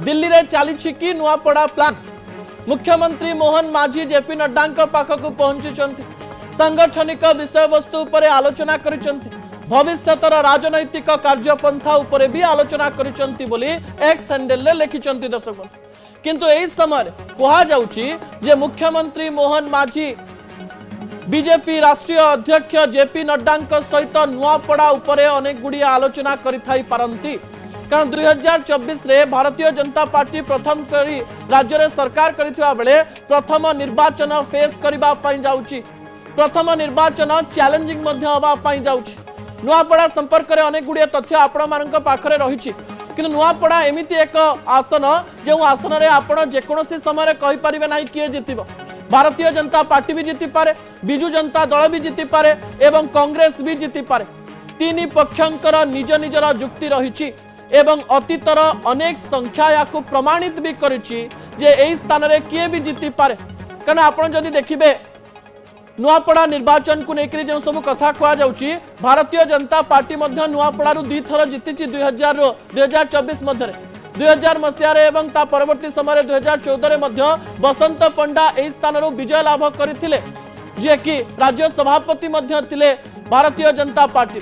दिल्ली रे चली कि नुआपड़ा प्लान मुख्यमंत्री मोहन माझी जेपी नड्डा पाखक पहुंची सांगठनिक विषय वस्तु उपर आलोचना करिसेंति भविष्यतर राजनैतिक कार्यपंथा उपरे भी आलोचना करिसेंति बोली एक्स हैंडल ले लिखिसेंति दर्शक किंतु एही समय कहा जाउची जे मुख्यमंत्री मोहन माझी बीजेपी राष्ट्रीय अध्यक्ष जेपी नड्डा सहित नुआपड़ा उपरे अनेक गुड़ी आलोचना करिथाई पारंती कारण 2024 रे भारतीय जनता पार्टी प्रथम करी राज्य रे सरकार करिथिबा बेले प्रथम निर्वाचन फेस करिबा पई जाउची प्रथम निर्वाचन चैलेंजिंग मध्य हवा पई जाउची नुआपड़ा संपर्क रे अनेक गुड़ी तथ्य आपण मानक पाखरे रहिछि किंतु नुआपड़ा एमिति एक आसन जे आसन रे आपण जेकोसी समय कहि परिबे नाही किए जितिबो भारतीय जनता पार्टी भी जीति पारे बिजु जनता दल भी जीति पारे एवं कांग्रेस भी जीति पारे तीन पक्षंकर निज निजर जुक्ति रही एवं अतीतर अनेक संख्या या प्रमाणित भी करिछि जे एही स्थान रे किए भी जीति पारे कारण आपण जदि देखिबे नुआपड़ा निर्वाचन को लेकर जो सब कथा कह जाउछि भारतीय जनता पार्टी मध्य नुआपड़ा रु 2 थर जीतिछि 2024 मध्य 2000 मसीह एवं ता परवर्ती समय 2014 मध्य बसंत पंडा एही स्थान रु विजय लाभ करथिले जे कि राज्य सभापति मध्य थिले भारतीय जनता पार्टी।